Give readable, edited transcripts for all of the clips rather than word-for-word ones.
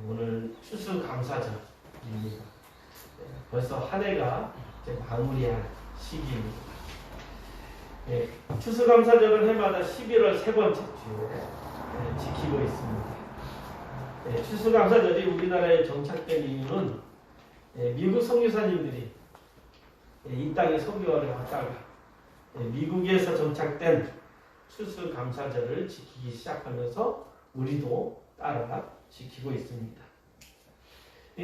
오늘 추수감사절입니다. 벌써 한 해가 이제 마무리할 시기입니다. 추수감사절은 해마다 11월 세 번째 주에 지키고 있습니다. 추수감사절이 우리나라에 정착된 이유는 미국 선교사님들이 이 땅에 선교를 하다가 미국에서 정착된 추수감사절을 지키기 시작하면서 우리도 따라 지키고 있습니다.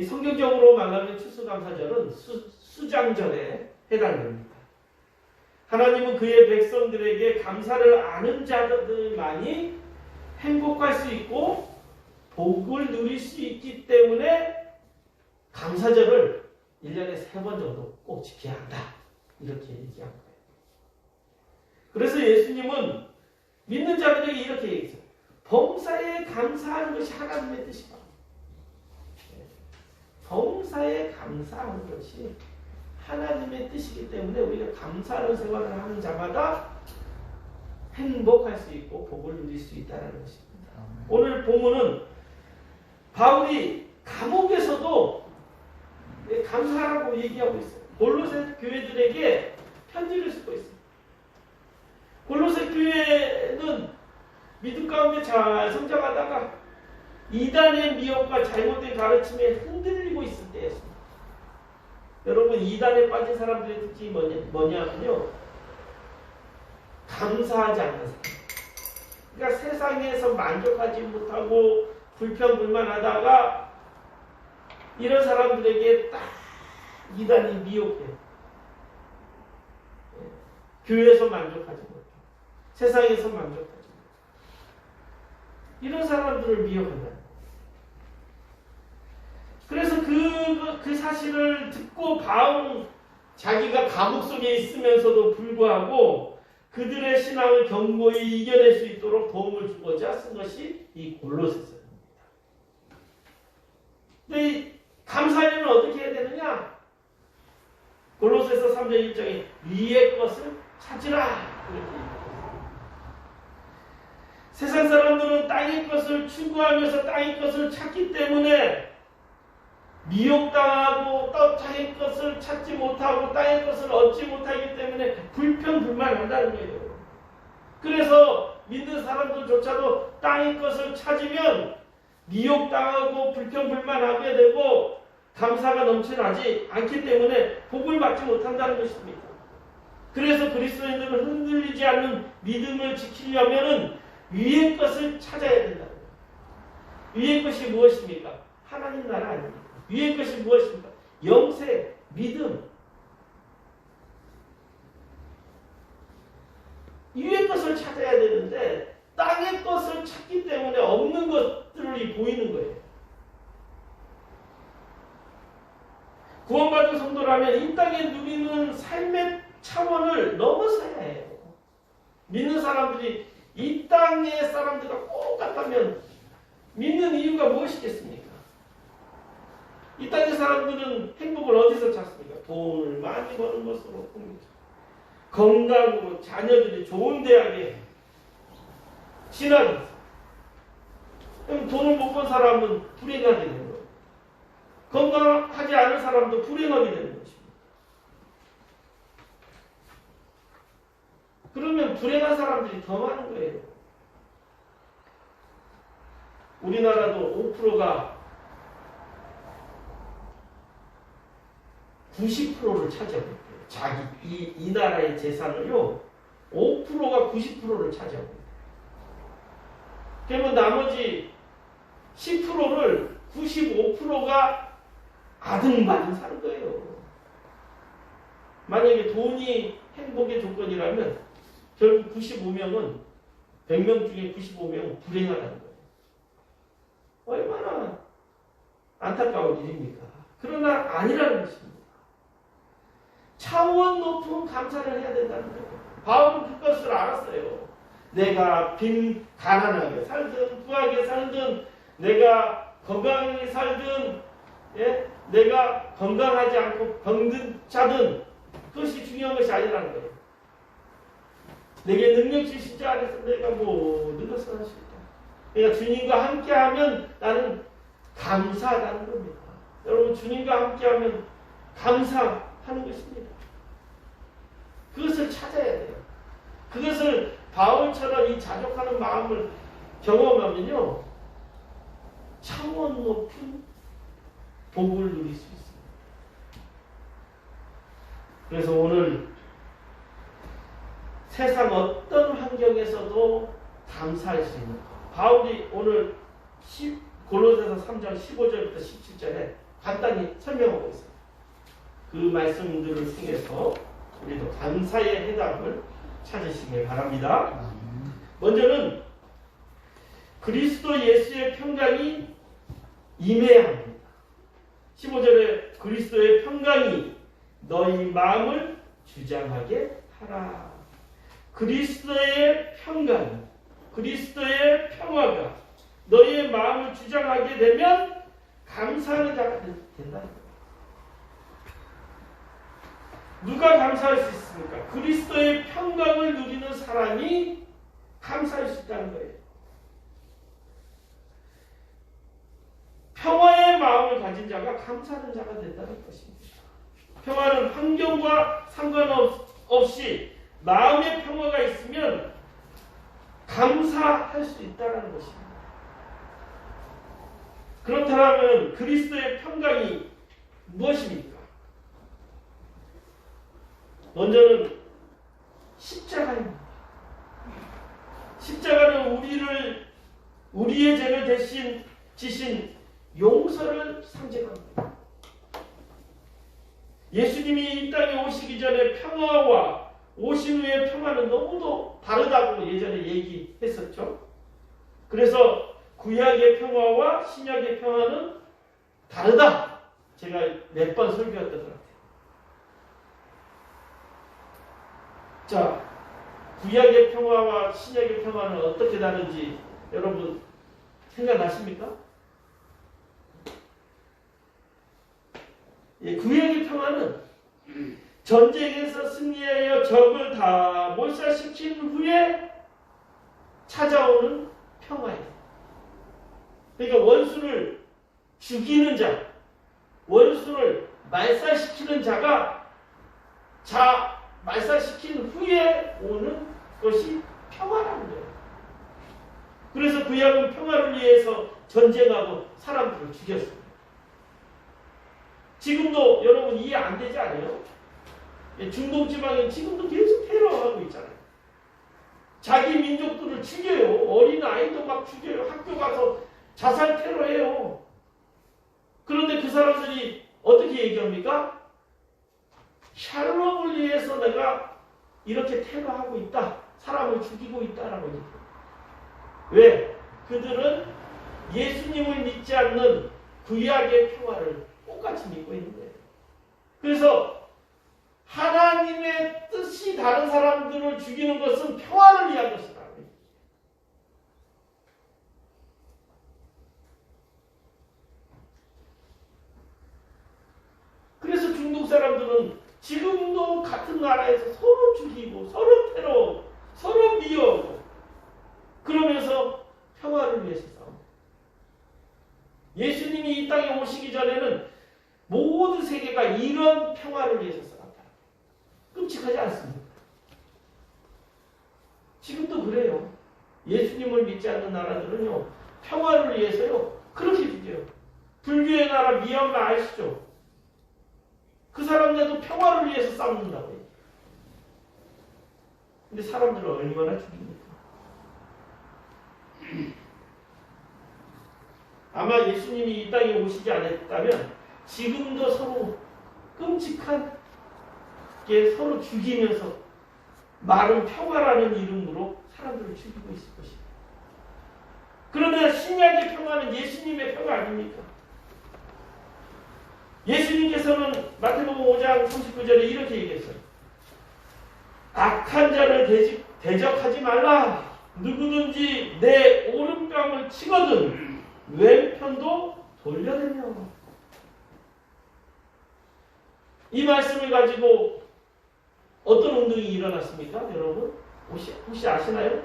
성경적으로 말하면 추수감사절은 수장절에 해당됩니다. 하나님은 그의 백성들에게 감사를 아는 자들만이 행복할 수 있고 복을 누릴 수 있기 때문에 감사절을 1년에 3번 정도 꼭 지켜야 한다. 이렇게 얘기한 거예요. 그래서 예수님은 믿는 자들에게 이렇게 얘기했어요. 범사에 감사하는 것이 하나님의 뜻이다. 범사에 감사하는 것이 하나님의 뜻이기 때문에 우리가 감사하는 생활을 하는 자마다 행복할 수 있고 복을 누릴 수 있다는 것입니다. 오늘 본문은 바울이 감옥에서도 감사하라고 얘기하고 있어요. 골로새 교회들에게 편지를 쓰고 있어요. 골로새 교회는 믿음 가운데 잘 성장하다가 이단의 미혹과 잘못된 가르침에 흔들리고 있을 때였습니다. 여러분, 이단에 빠진 사람들의 특징이 뭐냐면요, 감사하지 않는 사람. 그러니까 세상에서 만족하지 못하고 불평불만하다가 이런 사람들에게 딱 이단이 미혹해요. 교회에서 만족하지 못하고 세상에서 만족하지 못하고 이런 사람들을 미혹한다. 그래서 그 사실을 듣고 바울은 자기가 감옥 속에 있으면서도 불구하고 그들의 신앙을 견고히 이겨낼 수 있도록 도움을 주고자 쓴 것이 이 골로새서입니다. 근데 이 감사일은 어떻게 해야 되느냐? 골로새서 3장 1장에 위의 것을 찾으라. 이렇게 얘기합니다. 세상 사람들은 땅의 것을 추구하면서 땅의 것을 찾기 때문에 미혹당하고 또 땅의 것을 찾지 못하고 땅의 것을 얻지 못하기 때문에 불평불만한다는 거예요. 그래서 믿는 사람들조차도 땅의 것을 찾으면 미혹당하고 불평불만하게 되고 감사가 넘쳐나지 않기 때문에 복을 받지 못한다는 것입니다. 그래서 그리스도인들은 흔들리지 않는 믿음을 지키려면 위의 것을 찾아야 된다. 위의 것이 무엇입니까? 하나님 나라 아닙니까? 위의 것이 무엇입니까? 영생, 믿음. 위의 것을 찾아야 되는데 땅의 것을 찾기 때문에 없는 것들이 보이는 거예요. 구원받은 성도라면 이 땅에 누리는 삶의 차원을 넘어서야 해요. 믿는 사람들이 이 땅의 사람들과 똑같다면 믿는 이유가 무엇이겠습니까? 이 땅의 사람들은 행복을 어디서 찾습니까? 돈을 많이 버는 것으로 봅니다. 건강으로 자녀들이 좋은 대학에 진학해서. 그럼 돈을 못 번 사람은 불행하게 되는 거예요. 건강하지 않은 사람도 불행하게 되는 것입니다. 그러면 불행한 사람들이 더 많은 거예요. 우리나라도 5%가 90%를 차지하고 있대요. 이 나라의 재산을요, 5%가 90%를 차지하고 있대요. 그러면 나머지 10%를 95%가 아등바등 사는 거예요. 만약에 돈이 행복의 조건이라면 결국 95명은 100명 중에 95명은 불행하다는 거예요. 얼마나 안타까운 일입니까? 그러나 아니라는 것입니다. 차원 높은 감사를 해야 된다는 거예요. 바울은 그것을 알았어요. 내가 가난하게 살든 부하게 살든 내가 건강하게 살든 내가 건강하지 않고 병든 자든 그것이 중요한 것이 아니라는 거예요. 내게 능력 주신 자 안에서 내가 모든 것을 할 수 있다. 내가 주님과 함께하면 나는 감사하다는 겁니다. 여러분 주님과 함께하면 감사하는 것입니다. 그것을 찾아야 돼요. 그것을 바울처럼 이 자족하는 마음을 경험하면요, 차원 높은 복을 누릴 수 있습니다. 그래서 오늘 세상 어떤 환경에서도 감사할 수 있는, 바울이 오늘 골로새서 3장 15절부터 17절에 간단히 설명하고 있어요. 그 말씀들을 통해서 우리도 감사의 해답을 찾으시길 바랍니다. 먼저는 그리스도 예수의 평강이 임해야 합니다. 15절에 그리스도의 평강이 너희 마음을 주장하게 하라. 그리스도의 평강, 그리스도의 평화가 너희의 마음을 주장하게 되면 감사하는 자가 된다. 누가 감사할 수 있습니까? 그리스도의 평강을 누리는 사람이 감사할 수 있다는 거예요. 평화의 마음을 가진 자가 감사하는 자가 된다는 것입니다. 평화는 환경과 상관없이 마음의 평화가 있으면 감사할 수 있다는 것입니다. 그렇다면 그리스도의 평강이 무엇입니까? 먼저는 십자가입니다. 십자가는 우리의 죄를 대신 지신 용서를 상징합니다. 예수님이 이 땅에 오시기 전에 평화와 오신 후의 평화는 너무도 다르다고 예전에 얘기했었죠. 그래서 구약의 평화와 신약의 평화는 다르다. 제가 몇 번 설교했던 것 같아요. 자, 구약의 평화와 신약의 평화는 어떻게 다른지 여러분 생각나십니까? 예, 구약의 평화는 전쟁에서 승리하여 적을 다 몰살시킨 후에 찾아오는 평화예요. 그러니까 원수를 죽이는 자, 원수를 말살시키는 자가 말살시킨 후에 오는 것이 평화라는 거예요. 그래서 구약은 평화를 위해서 전쟁하고 사람들을 죽였습니다. 지금도 여러분 이해 안 되지 않아요? 중동 지방에 지금도 계속 테러하고 있잖아요. 자기 민족들을 죽여요. 어린 아이도 막 죽여요. 학교 가서 자살 테러해요. 그런데 그 사람들이 어떻게 얘기합니까? 샬롬을 위해서 내가 이렇게 테러하고 있다. 사람을 죽이고 있다라고 얘기해요. 왜? 그들은 예수님을 믿지 않는 구약의 평화를 똑같이 믿고 있는 거예요. 그래서 하나님의 뜻이 다른 사람들을 죽이는 것은 평화를 위한 것이다. 그래서 중동 사람들은 지금도 같은 나라에서 서로 죽이고 서로 테러하고 서로 미워하고 그러면서 평화를 위해서 싸웁니다. 예수님이 이 땅에 오시기 전에는 모든 세계가 이런 평화를 위해서 싸웠다. 끔찍하지 않습니다. 지금도 그래요. 예수님을 믿지 않는 나라들은요, 평화를 위해서요, 그렇게 죽여요. 불교의 나라 미얀마 아시죠? 그 사람들도 평화를 위해서 싸운다고요. 근데 사람들은 얼마나 죽입니까? 아마 예수님이 이 땅에 오시지 않았다면 지금도 서로 끔찍하게 서로 죽이면서 말은 평화라는 이름으로 사람들을 죽이고 있을 것입니다. 그러나 신약의 평화는 예수님의 평화 아닙니까? 예수님께서는 마태복음 5장 39절에 이렇게 얘기했어요. 악한 자를 대적하지 말라. 누구든지 내 오른뺨을 치거든 왼편도 돌려내며. 이 말씀을 가지고 어떤 운동이 일어났습니까? 여러분 혹시 아시나요?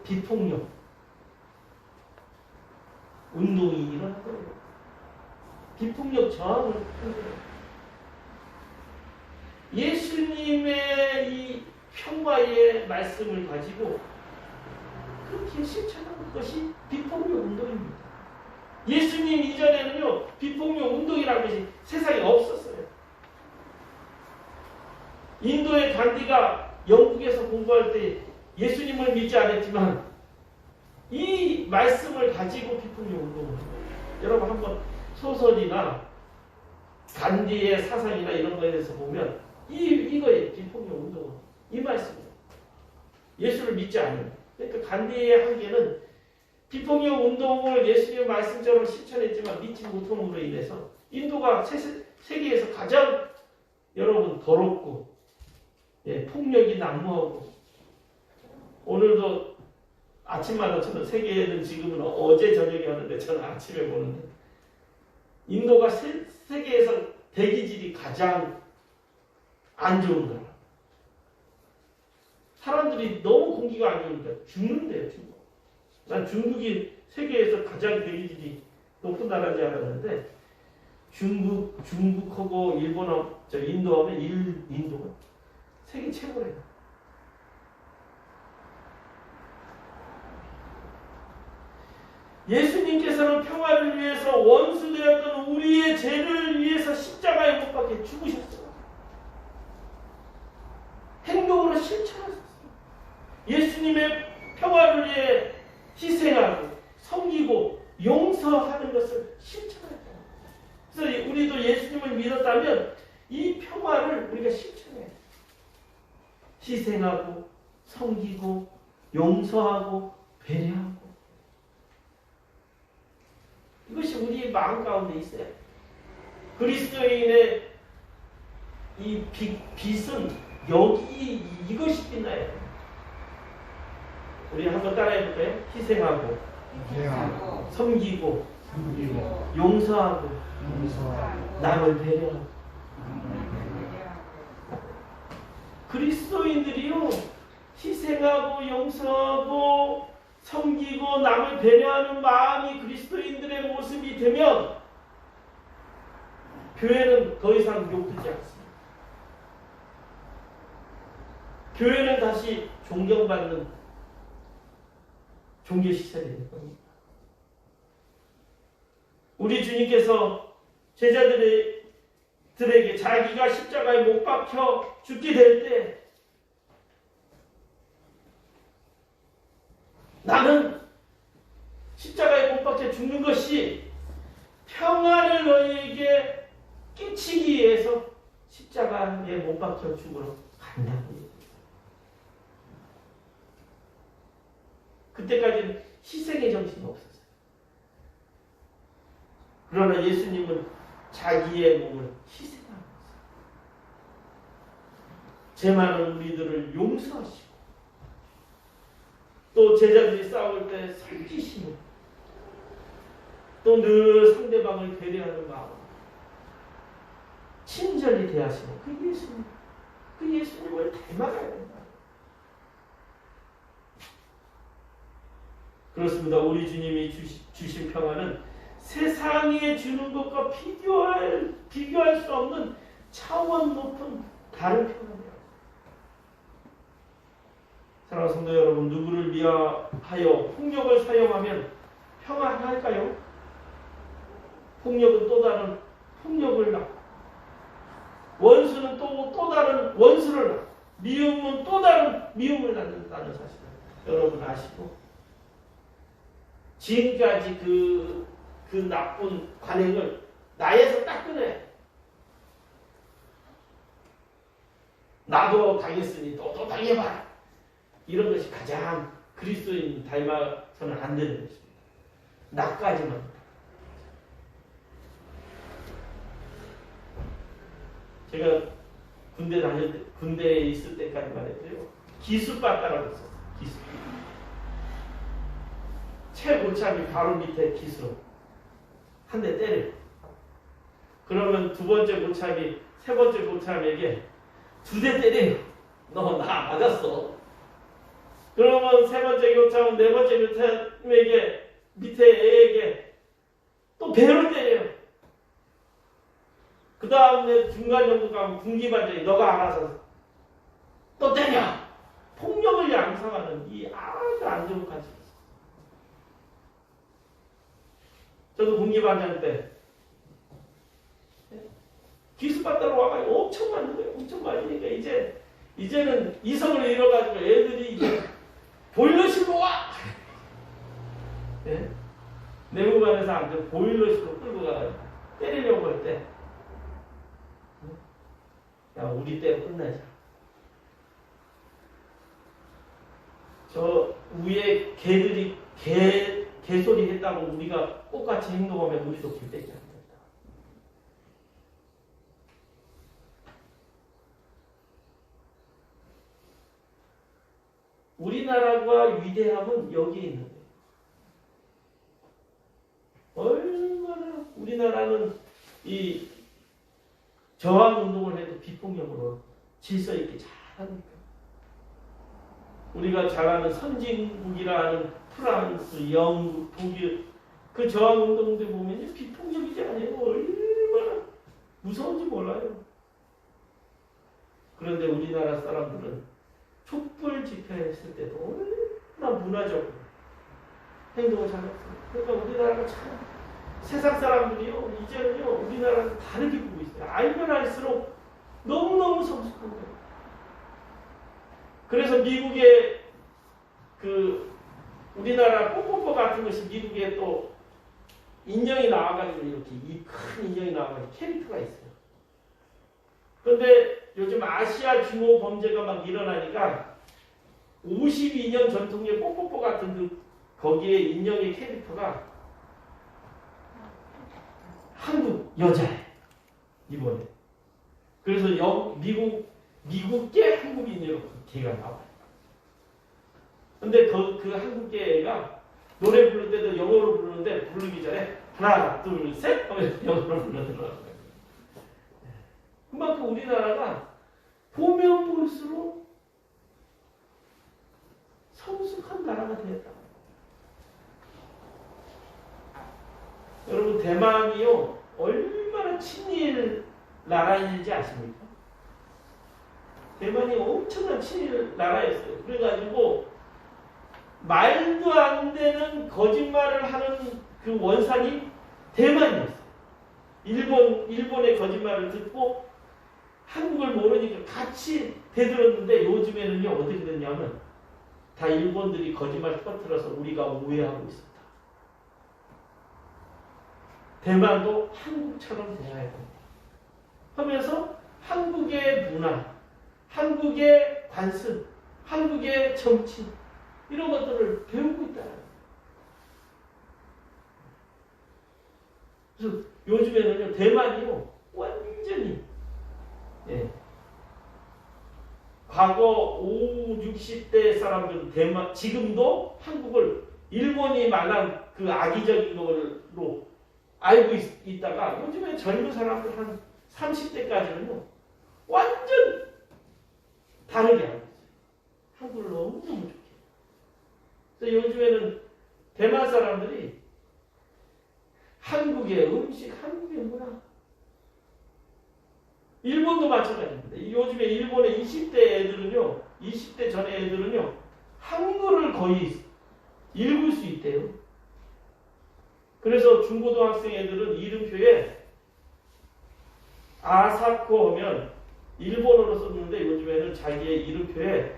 비폭력. 운동이 일어난 거예요. 비폭력 저항을 한 거예요. 예수님의 이 평화의 말씀을 가지고 그렇게 실천하는 것이 비폭력 운동입니다. 예수님 이전에는요, 비폭력 운동이라는 것이 세상에 없었어요. 인도의 간디가 영국에서 공부할 때 예수님을 믿지 않았지만 이 말씀을 가지고 비폭력 운동을 합니다. 여러분 한번 소설이나 간디의 사상이나 이런 거에 대해서 보면 이거의 비폭력 운동은 이 말씀이에요. 예수를 믿지 않는. 그러니까 간디의 한계는 비폭력 운동을 예수님의 말씀처럼 실천했지만 믿지 못함으로 인해서 인도가 세계에서 가장 여러분 더럽고 폭력이 난무하고 오늘도 아침마다 저는 세계에는 지금은 어제 저녁에 하는데 저는 아침에 보는데 인도가 세계에서 대기질이 가장 안 좋은 나라. 사람들이 너무 공기가 안 좋으니까 죽는데요, 중국. 난 중국이 세계에서 가장 대기질이 높은 나라인지 알았는데 중국하고 일본하고 인도하면 인도가 세계 최고래요. 예수님께서는 평화를 위해서 원수되었던 우리의 죄를 위해서 십자가에 못 박혀 죽으셨어요. 행동으로 실천하셨어요. 예수님의 평화를 위해 희생하고 섬기고 용서하는 것을 실천했다. 그래서 우리도 예수님을 믿었다면 이 평화를 우리가 실천해야 돼. 희생하고 섬기고 용서하고 배려하고 이것이 우리의 마음 가운데 있어요. 그리스도인의 이 빛은 여기 이것이 빛나요. 우리 한번 따라해볼까요? 희생하고 섬기고 용서하고 남을 배려하고 그리스도인들이요 희생하고 용서하고 섬기고 남을 배려하는 마음이 그리스도인들의 모습이 되면 교회는 더 이상 욕되지 않습니다. 교회는 다시 존경받는 종교시설이 될 겁니다. 우리 주님께서 제자들에게 자기가 십자가에 못 박혀 죽게 될 때 나는 십자가에 못 박혀 죽는 것이 평안을 너희에게 끼치기 위해서 십자가에 못 박혀 죽으러 간다고. 그때까지는 희생의 정신이 없었어요. 그러나 예수님은 자기의 몸을 희생하는 거예요. 죄 많은 우리들을 용서하시고 또 제자들이 싸울 때 섬기시고 또 늘 상대방을 배려하는 마음 친절히 대하시는 그 예수님을 닮아가야 된다. 그렇습니다. 우리 주님이 주신 평화는 세상에 주는 것과 비교할 수 없는 차원 높은 다른 평화입니다. 사랑하는 성도 여러분, 누구를 위하여 폭력을 사용하면 평안할까요? 폭력은 또 다른 폭력을 낳고 원수는 또 다른 원수를 낳고 미움은 또 다른 미움을 낳는다는 사실을 여러분 아시고 지금까지 그 나쁜 관행을 나에서 딱 끊어야 나도 당했으니 또 당해봐라. 이런 것이 가장 그리스도인 닮아서는 안 되는 것입니다. 나까지만. 제가 군대에 있을 때까지만 해도요. 기수바 따라줬었어요. 기수. 최고참이 바로 밑에 기수. 한 대 때려. 그러면 두 번째 고참이 세 번째 고참에게 2대 때려. 너 나 맞았어. 그러면 세 번째 교참은 네 번째 교참에게 밑에 애에게 또 배로 때려요. 그 다음에 중간 정도 가면 군기반장이 너가 알아서 또 때려. 폭력을 양성하는 이 아주 안 좋은 가치. 저도 군기반장 때 기숙받다로 와가지고 엄청 맞는 거예요. 엄청 맞으니까 이제는 이성을 잃어가지고 애들이 이제 보일러실로 와! 네? 내무반에서 안 돼. 보일러실로 끌고 가가지고 때리려고 할 때 야, 우리 때로 끝내자. 저 위에 개들이 개소리 했다고 우리가 똑같이 행동하면 우리도 길대지 않는다. 우리나라가 위대함은 여기에 있는 거예요. 얼마나 우리나라는 이 저항 운동을 해도 비폭력으로 질서 있게 잘하니까. 우리가 잘 아는 선진국이라 하는 프랑스, 영국, 독일 그 저항 운동들 보면 비폭력이지 않아요. 얼마나 무서운지 몰라요. 그런데 우리나라 사람들은 촛불 집회했을 때도 얼마나 문화적으로 행동을 잘했어요. 그러니까 우리나라가 참 세상 사람들이요 이제는요 우리나라를 다르게 보고 있어요. 알면 알수록 너무너무 성숙한 거예요. 그래서 미국의 그 우리나라 뽀뽀뽀 같은 것이 미국에 또 인형이 나와가지고 이렇게 이 큰 인형이 나와가지고 캐릭터가 있어요. 그런데 요즘 아시아 규모 범죄가 막 일어나니까 52년 전통의 뽀뽀뽀 같은 그 거기에 인형의 캐릭터가 한국 여자예요. 이번에. 그래서 미국계 한국인으로 걔가 나와요. 근데 그 한국계가 노래 부를 때도 영어로 부르는데 부르기 전에 하나, 둘, 셋 하면서 영어로 부르더라고요. 그만큼 우리나라가 보면 볼수록 성숙한 나라가 되었다. 여러분 대만이요 얼마나 친일 나라인지 아십니까? 대만이 엄청난 친일 나라였어요. 그래가지고 말도 안 되는 거짓말을 하는 그 원산이 대만이었어요. 일본의 거짓말을 듣고 한국을 모르니까 같이 대들었는데 요즘에는요 어떻게 됐냐면 다 일본들이 거짓말 터뜨려서 우리가 오해하고 있습니다. 대만도 한국처럼 돼야 됩니다. 하면서 한국의 문화, 한국의 관습, 한국의 정치 이런 것들을 배우고 있다. 그래서 요즘에는요 대만이요 완전히 과거 50, 60대 사람들은 대만 지금도 한국을 일본이 말한 그 악의적인 걸로 알고 있다가 요즘에 젊은 사람들 한 30대까지는요 완전 다르게 알고 있어요. 한국을 너무너무 좋게. 그래서 요즘에는 대만 사람들이 한국의 음식, 한국의 문화 일본도 마찬가지입니다. 요즘에 일본의 20대 애들은요 20대 전의 애들은요 한글을 거의 읽을 수 있대요. 그래서 중고등학생 애들은 이름표에 아사코 하면 일본어로 썼는데 요즘에는 자기의 이름표에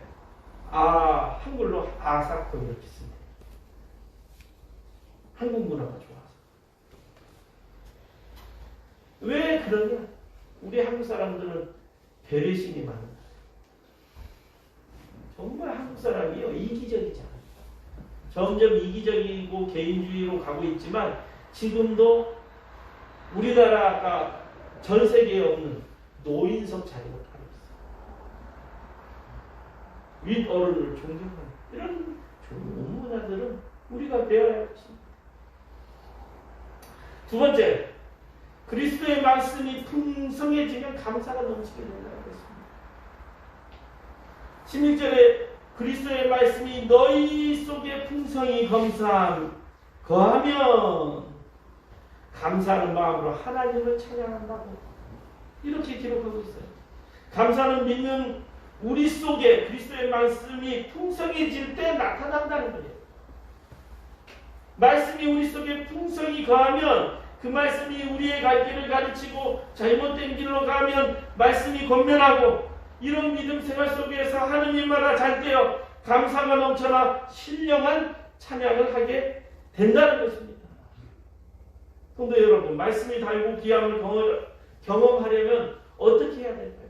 한글로 아사코 이렇게 씁니다. 한국 문화가 좋아서. 왜 그러냐? 우리 한국 사람들은 배려심이 많은 거예요. 정말 한국 사람이요 이기적이지 않아요. 점점 이기적이고 개인주의로 가고 있지만 지금도 우리나라가 전 세계에 없는 노인석 자리를 하고 있어요. 윗어른을 존경하는 이런 좋은 문화들은 우리가 배워야 할 것입니다. 두 번째, 그리스도의 말씀이 풍성해지면 감사가 넘치게 된다고 했습니다. 16절에 그리스도의 말씀이 너희 속에 풍성히 거하면 감사하는 마음으로 하나님을 찬양한다고 이렇게 기록하고 있어요. 감사는 믿는 우리 속에 그리스도의 말씀이 풍성해질 때 나타난다는 거예요. 말씀이 우리 속에 풍성히 거하면 그 말씀이 우리의 갈 길을 가르치고 잘못된 길로 가면 말씀이 권면하고 이런 믿음 생활 속에서 하는 일마다 잘 되어 감사가 넘쳐나 신령한 찬양을 하게 된다는 것입니다. 성도 여러분, 말씀이 달고 귀함을 경험하려면 어떻게 해야 될까요?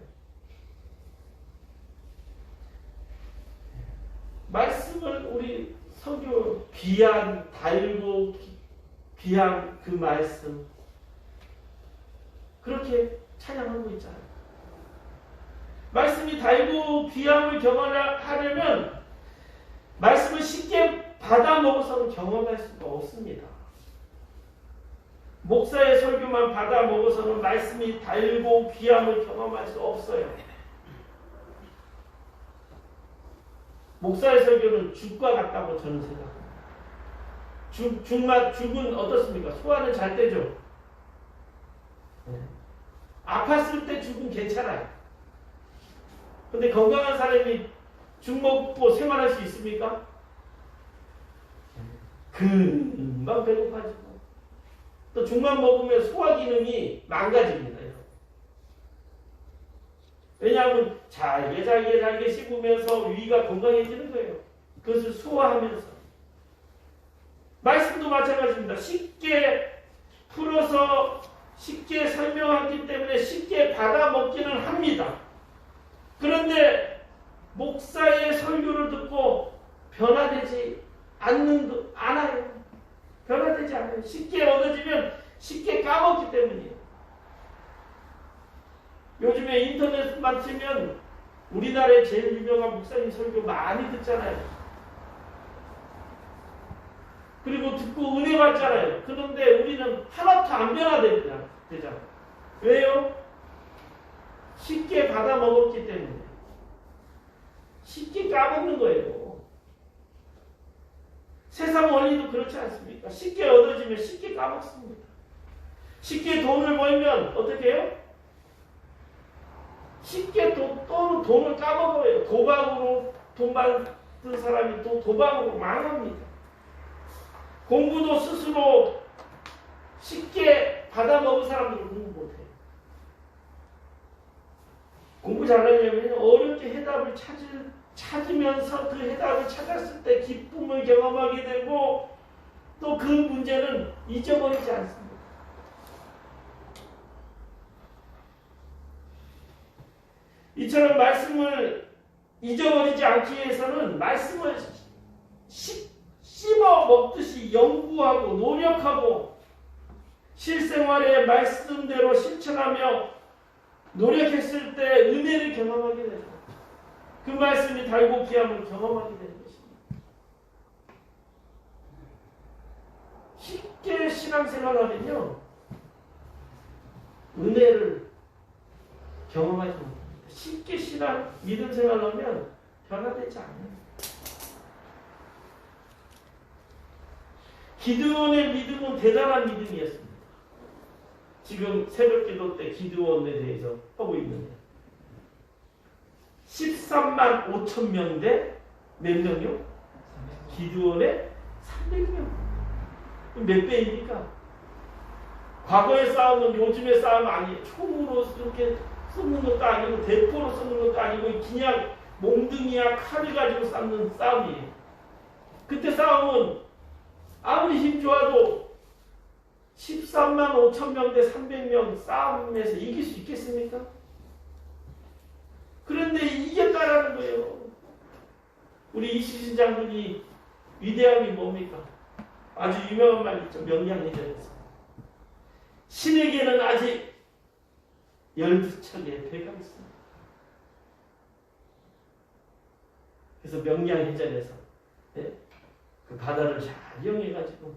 말씀을 우리 성교 귀한 달고 귀한 그 말씀 그렇게 찬양하고 있잖아요. 말씀이 달고 귀함을 경험하려면 말씀을 쉽게 받아 먹어서는 경험할 수가 없습니다. 목사의 설교만 받아 먹어서는 말씀이 달고 귀함을 경험할 수 없어요. 목사의 설교는 죽과 같다고 저는 생각합니다. 죽은 어떻습니까? 소화는 잘 되죠. 아팠을 때 죽은 괜찮아요. 근데 건강한 사람이 죽 먹고 생활할 수 있습니까? 금방 배고파지고 또 죽만 먹으면 소화 기능이 망가집니다. 왜냐하면 잘게 씹으면서 위가 건강해지는 거예요. 그것을 소화하면서. 말씀도 마찬가지입니다. 쉽게 풀어서 쉽게 설명하기 때문에 쉽게 받아먹기는 합니다. 그런데 목사의 설교를 듣고 변화되지 않아요. 변화되지 않아요. 쉽게 얻어지면 쉽게 까먹기 때문이에요. 요즘에 인터넷만 치면 우리나라의 제일 유명한 목사님 설교 많이 듣잖아요. 그리고 듣고 은혜 받잖아요. 그런데 우리는 하나도 안 변화되잖아요. 왜요? 쉽게 받아 먹었기 때문에. 쉽게 까먹는 거예요. 세상 원리도 그렇지 않습니까? 쉽게 얻어지면 쉽게 까먹습니다. 쉽게 돈을 벌면 어떻게 해요? 쉽게 또 돈을 까먹어요. 도박으로 돈 받은 사람이 또 도박으로 망합니다. 공부도 스스로 쉽게 받아먹은 사람들은 공부 못해요. 공부 잘하려면 어렵게 해답을 찾으면서 그 해답을 찾았을 때 기쁨을 경험하게 되고 또 그 문제는 잊어버리지 않습니다. 이처럼 말씀을 잊어버리지 않기 위해서는 말씀을 씹어 먹듯이 연구하고 노력하고 실생활의 말씀대로 실천하며 노력했을 때 은혜를 경험하게 됩니다. 그 말씀이 달고 귀함을 경험하게 되는 것입니다. 쉽게 신앙생활하면요 은혜를 경험하지 못합니다. 쉽게 믿음 생활하면 변화되지 않아요. 기드온의 믿음은 대단한 믿음이었습니다. 지금 새벽기도 때 기드온에 대해서 하고 있는데 13만 5천 명 대 몇 명이요? 기드온의 300명. 몇 배입니까? 과거의 싸움은 요즘의 싸움 아니에요. 총으로 이렇게 쏘는 것도 아니고 대포로 쏘는 것도 아니고 그냥 몽둥이야 칼을 가지고 싸우는 싸움이에요. 그때 싸움은 아무리 힘 좋아도 13만 5천 명 대 300명 싸움에서 이길 수 있겠습니까? 그런데 이겼다라는 거예요. 우리 이시신 장군이 위대함이 뭡니까? 아주 유명한 말 있죠. 명량해전에서. 신에게는 아직 12척의 배가 있습니다. 그래서 명량해전에서 그 바다를 잘 이용해가지고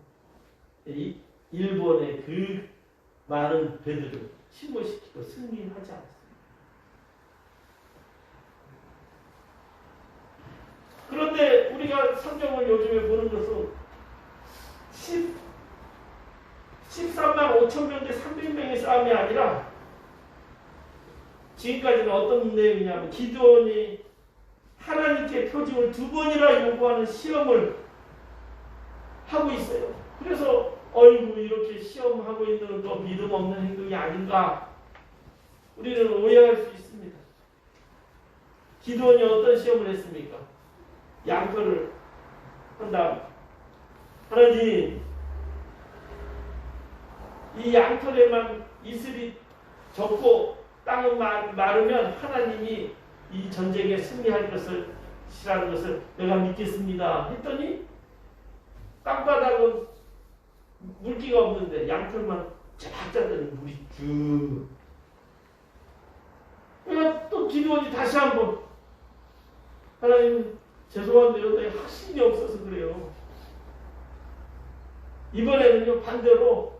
이 일본의 그 많은 배들을 침몰시키고 승리하지 않았습니다. 그런데 우리가 성경을 요즘에 보는 것은 13만 5천 명 대 300명의 싸움이 아니라 지금까지는 어떤 내용이냐면 기드온이 하나님께 표징을 2번이나 요구하는 시험을 하고 있어요. 그래서 어이구 이렇게 시험하고 있는 거 믿음 없는 행동이 아닌가 우리는 오해할 수 있습니다. 기드온이 어떤 시험을 했습니까? 양털을 한다. 하나님 이 양털에만 이슬이 젖고 땅은 마르면 하나님이 이 전쟁에 승리할 것이라는 것을 내가 믿겠습니다. 했더니 땅바닥은 물기가 없는데 양털만 쫙 짰더니 물이 쭉. 그러니까 또 기드온이 다시 한번 하나님 죄송한데요. 내 확신이 없어서 그래요. 이번에는요 반대로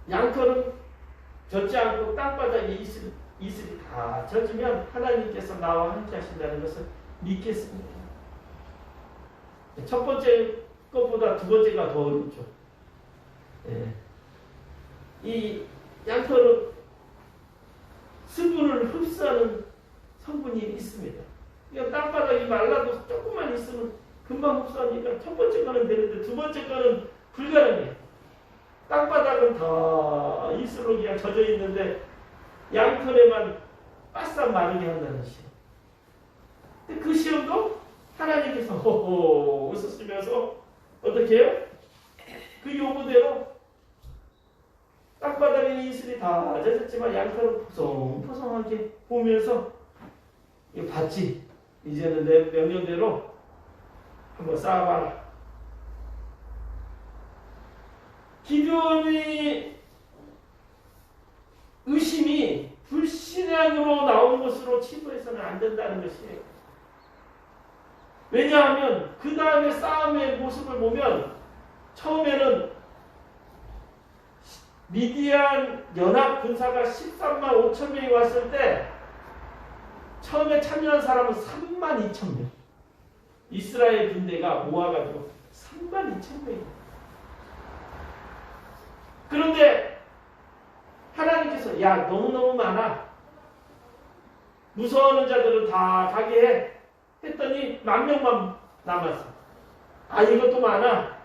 양털은 젖지 않고 땅바닥에 이슬이 다 젖으면 하나님께서 나와 함께 하신다는 것을 믿겠습니다. 첫 번째 것보다 두 번째가 더 어렵죠. 예. 이 양털은 수분을 흡수하는 성분이 있습니다. 그러니까 땅바닥이 말라도 조금만 있으면 금방 흡수하니까 첫 번째 거는 되는데 두 번째 거는 불가능해요. 땅바닥은 다 이슬로 그냥 젖어 있는데 양털에만 바싹 마르게 한다는 시험. 근데 그 시험도 하나님께서 호호 웃으시면서 어떻게 해요? 그 요구대로 땅바닥에 이슬이 다 젖었지만 양털은 포송포송하게 보면서 이거 봤지? 이제는 내 명령대로 한번 쌓아봐라. 기드온의 의심이 불신앙으로 나온 것으로 치부해서는 안 된다는 것이에요. 왜냐하면 그 다음에 싸움의 모습을 보면 처음에는 미디안 연합 군사가 13만 5천 명이 왔을 때 처음에 참여한 사람은 3만 2천 명. 이스라엘 군대가 모아가지고 3만 2천 명이에요. 그런데 하나님께서 야 너무너무 많아. 무서워하는 자들은 다 가게 해. 했더니 10,000명만 남았어. 아 이것도 많아.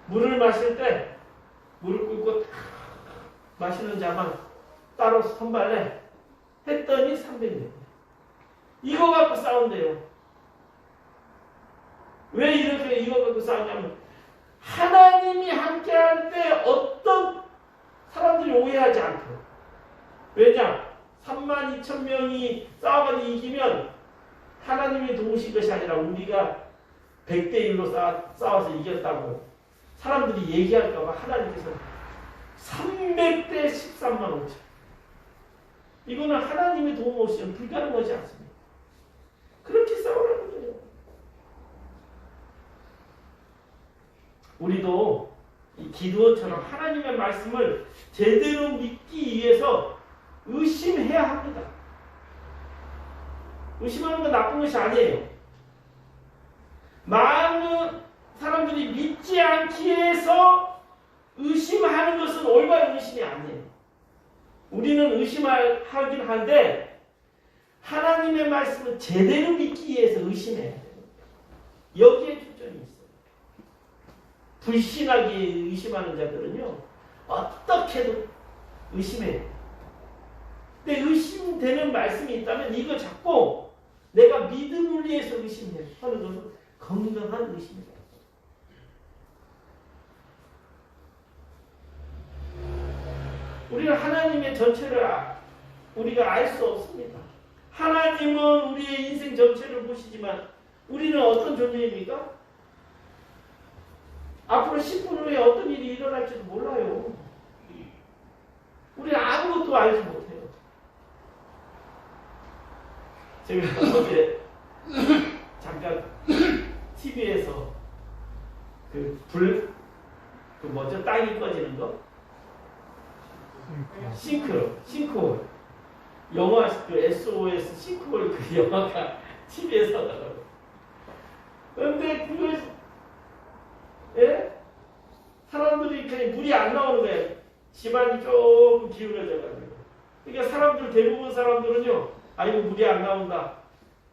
물을 마실 때 물을 끓고 마시는 자만 따로 선발해. 했더니 300명. 이거 갖고 싸운대요. 왜 이렇게 이거 갖고 싸우냐면 하나님이 함께할 때 어떤 사람들이 오해하지 않도록. 왜냐? 3만 2천 명이 싸워가지고 이기면 하나님이 도우신 것이 아니라 우리가 100대 1로 싸워서 이겼다고 사람들이 얘기할까봐 하나님께서 300대 13만 5천. 이거는 하나님의 도움 없이는 불가능하지 않습니다. 그렇게 싸우라는 거예요. 우리도 이 기드온처럼 하나님의 말씀을 제대로 믿기 위해서 의심해야 합니다. 의심하는 건 나쁜 것이 아니에요. 많은 사람들이 믿지 않기 위해서 의심하는 것은 올바른 의심이 아니에요. 우리는 의심하긴 한데 하나님의 말씀을 제대로 믿기 위해서 의심해야 돼요. 여기에 초점이 있어요. 불신하게 의심하는 자들은요 어떻게든 의심해요. 근데 의심되는 말씀이 있다면 이거 잡고 내가 믿음을 위해서 의심해요. 하는 것은 건강한 의심이다. 우리가 하나님의 전체를 우리가 알 수 없습니다. 하나님은 우리의 인생 전체를 보시지만 우리는 어떤 존재입니까? 앞으로 10분 후에 어떤 일이 일어날지도 몰라요. 우리는 아무것도 알지 못해요. 제가 어제 잠깐 TV에서 땅이 꺼지는 거? 싱크홀. 영화 SOS 싱크홀 그 영화가 TV에서 나가고. 그런데 그걸 예? 사람들이 그냥 물이 안 나오는 거예요. 집안이 조금 기울어져가지고. 그러니까 사람들, 대부분 사람들은요, 아이고, 물이 안 나온다.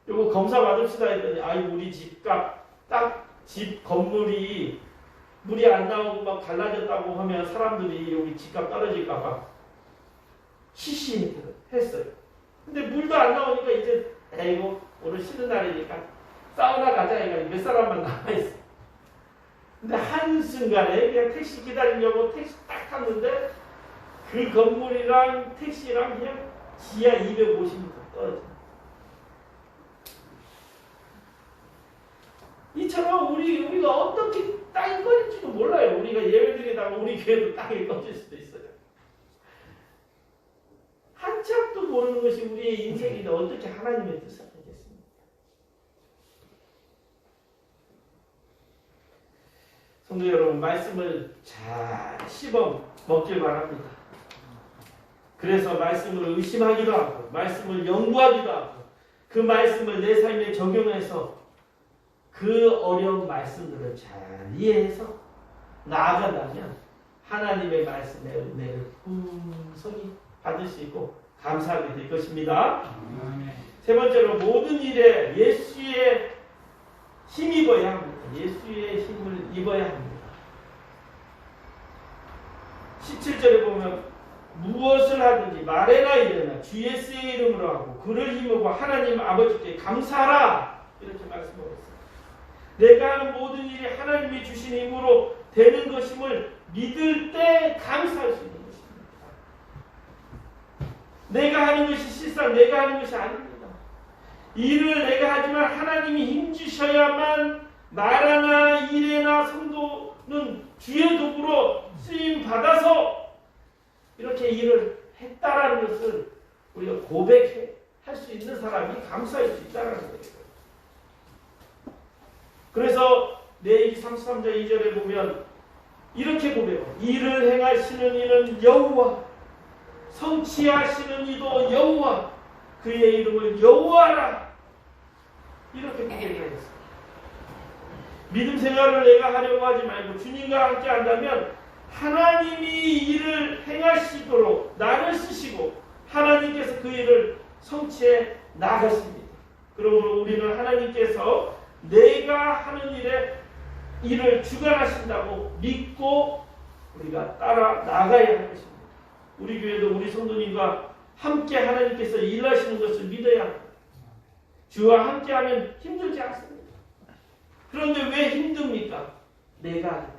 요거 검사 받읍시다 했더니, 아이고, 우리 집값, 딱 집 건물이 물이 안 나오고 막 갈라졌다고 하면 사람들이 여기 집값 떨어질까봐 시시했어요. 근데 물도 안 나오니까 이제, 에이고, 오늘 쉬는 날이니까 사우나 가자. 이거 몇 사람만 남아있어. 근데 한순간에 그냥 택시 기다리려고 택시 딱 탔는데 그 건물이랑 택시랑 그냥 지하 250m 떨어져. 이처럼 우리가 어떻게 땅이 꺼질지도 몰라요. 우리가 예배드리다가 우리 교회도 땅이 꺼질 수도 있어요. 한참도 모르는 것이 우리의 인생인데 어떻게 하나님의 뜻을 알겠습니까? 성도 여러분, 말씀을 잘 씹어 먹길 바랍니다. 그래서 말씀을 의심하기도 하고 말씀을 연구하기도 하고 그 말씀을 내 삶에 적용해서 그 어려운 말씀들을 잘 이해해서 나아간다면 하나님의 말씀의 은혜를 풍성히 받을 수 있고 감사하게 될 것입니다. 세 번째로 모든 일에 예수의 힘입어야 합니다. 예수의 힘을 입어야 합니다. 17절에 보면 무엇을 하든지 말해나 이래나 주 예수의 이름으로 하고 그를 힘입어 하나님 아버지께 감사하라 이렇게 말씀하고 있습니다. 내가 하는 모든 일이 하나님이 주신 힘으로 되는 것임을 믿을 때 감사할 수 있는 것입니다. 내가 하는 것이 실상 내가 하는 것이 아닙니다. 일을 내가 하지만 하나님이 힘주셔야만 나라나 일에나 성도는 주의 도구로 쓰임 받아서 이렇게 일을 했다라는 것을 우리가 고백할 수 있는 사람이 감사할 수 있다는 거예요. 그래서 레위기 33장 2절에 보면 이렇게 고백해요. 이를 행하시는 이는 여호와, 성취하시는 이도 여호와, 그의 이름을 여호와라 이렇게 고백했습니다. 믿음 생활을 내가 하려고 하지 말고 주님과 함께 한다면 하나님이 일을 행하시도록 나를 쓰시고 하나님께서 그 일을 성취해 나가십니다. 그러므로 우리는 하나님께서 내가 하는 일을 주관하신다고 믿고 우리가 따라 나가야 할 것입니다. 우리 교회도 우리 성도님과 함께 하나님께서 일하시는 것을 믿어야 합니다. 주와 함께하면 힘들지 않습니다. 그런데 왜 힘듭니까? 내가 하는 것.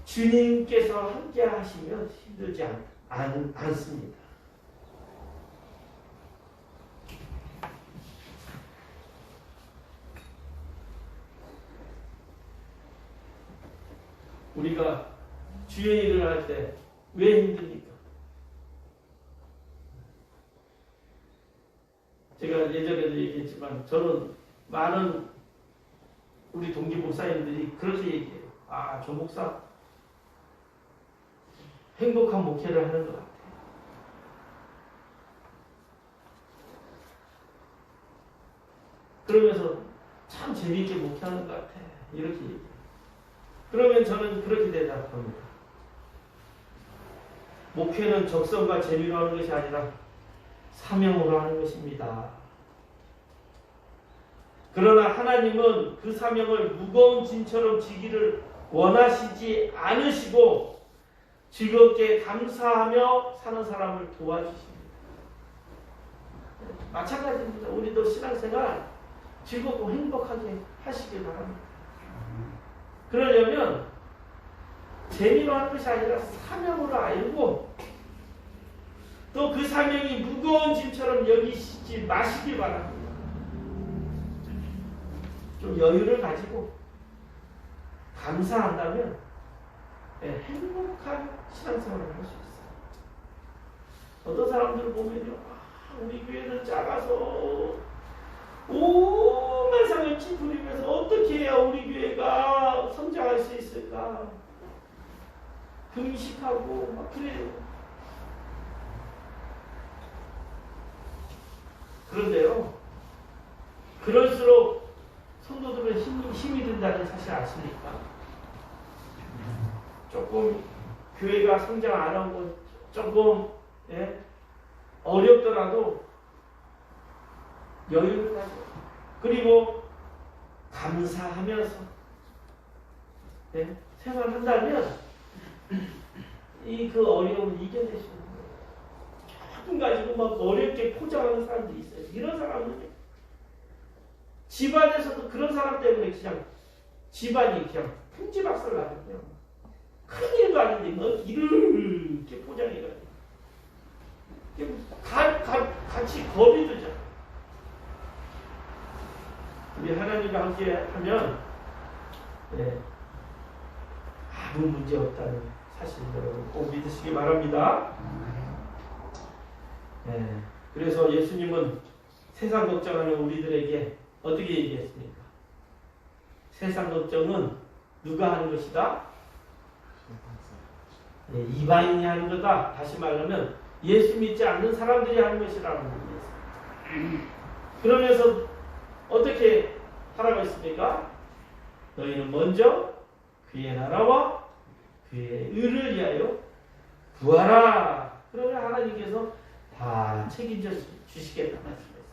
주님께서 함께 하시면 힘들지 않습니다. 우리가 주의 일을 할 때 왜 힘듭니까? 제가 예전에도 얘기했지만 저는 많은 우리 동기 목사님들이 그렇게 얘기해요. 아, 저 목사 행복한 목회를 하는 것 같아요. 그러면서 참 재미있게 목회하는 것 같아. 이렇게 얘기해요. 그러면 저는 그렇게 대답합니다. 목회는 적성과 재미로 하는 것이 아니라 사명으로 하는 것입니다. 그러나 하나님은 그 사명을 무거운 짐처럼 지기를 원하시지 않으시고 즐겁게 감사하며 사는 사람을 도와주십니다. 마찬가지입니다. 우리도 신앙생활 즐겁고 행복하게 하시길 바랍니다. 그러려면 재미로 하는 것이 아니라 사명으로 알고 또 그 사명이 무거운 짐처럼 여기시지 마시길 바랍니다. 좀 여유를 가지고 감사한다면 행복한 신앙생활을 할 수 있어요. 어떤 사람들을 보면요, 우리 교회는 작아서 온만 상을 찌푸리면서 어떻게 해야 우리 교회가 성장할 수 있을까? 금식하고 막 그래요. 그런데요, 그럴수록 성도들은 힘이 든다는 사실 아십니까? 조금 교회가 성장 안 하고 조금 어렵더라도 여유를 가져. 그리고 감사하면서 생활한다면 이 그 어려움을 이겨내시는 거예요. 조금 가지고 막 어렵게 포장하는 사람들이 있어요. 이런 사람은 집안에서도 그런 사람 때문에 그냥 집안이 그냥 풍지박살 나거든요. 큰일도 아닌데 뭐 이렇게 포장해가지고 같이 겁이 들죠. 우리 하나님과 함께 하면 아무 문제 없다는 사실 여러분 꼭 믿으시기 바랍니다. 그래서 예수님은 세상 걱정하는 우리들에게 어떻게 얘기했습니까? 세상 걱정은 누가 하는 것이다? 이방인이 하는 거다. 다시 말하면 예수 믿지 않는 사람들이 하는 것이라는 얘기였습니다. 그러면서 어떻게 하라고 했습니까? 너희는 먼저 그의 나라와 그의 의를 위하여 구하라. 그러면 하나님께서 다 책임져 주시겠다 말씀했어요.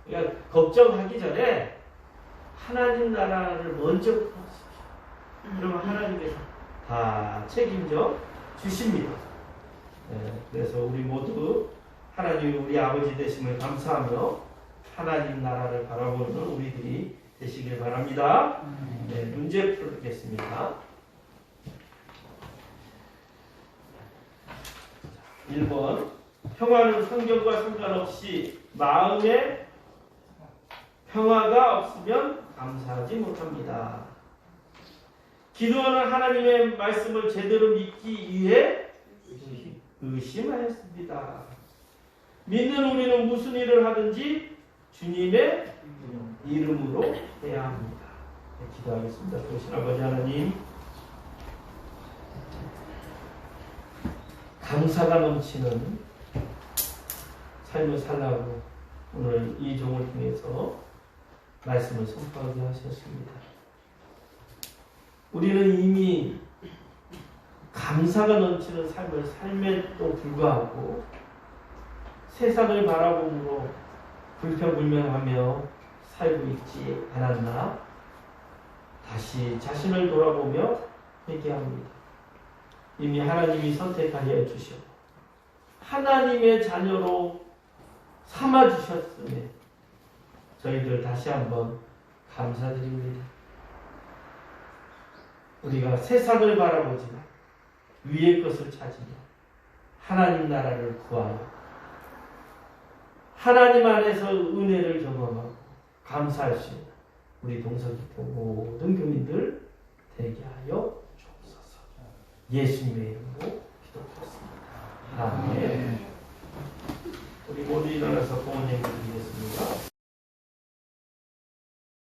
그러니까 걱정하기 전에 하나님 나라를 먼저 구하십시오. 그러면 하나님께서 다 책임져 주십니다. 그래서 우리 모두 하나님이 우리 아버지 되심을 감사하며 하나님 나라를 바라보는 우리들이 되시길 바랍니다. 문제 풀겠습니다. 1번 평화는 성경과 상관없이 마음에 평화가 없으면 감사하지 못합니다. 기도하는 하나님의 말씀을 제대로 믿기 위해 의심하였습니다. 믿는 우리는 무슨 일을 하든지 주님의 이름으로 해야 합니다. 기도하겠습니다. 그러신 아버지 하나님, 감사가 넘치는 삶을 살라고 오늘 이 종을 통해서 말씀을 선포하게 하셨습니다. 우리는 이미 감사가 넘치는 삶을 삶에도 불구하고 세상을 바라봄으로 불평불명하며 살고 있지 않았나? 다시 자신을 돌아보며 회개합니다. 이미 하나님이 선택하여 주시고 하나님의 자녀로 삼아주셨으니 저희들 다시 한번 감사드립니다. 우리가 세상을 바라보지만 위의 것을 찾으며 하나님 나라를 구하여 하나님 안에서 은혜를 경험하고 감사할 수 있는 우리 동서귀포 모든 교민들 되게 하여 주옵소서. 예수님의 이름으로 기도드렸습니다. 아멘.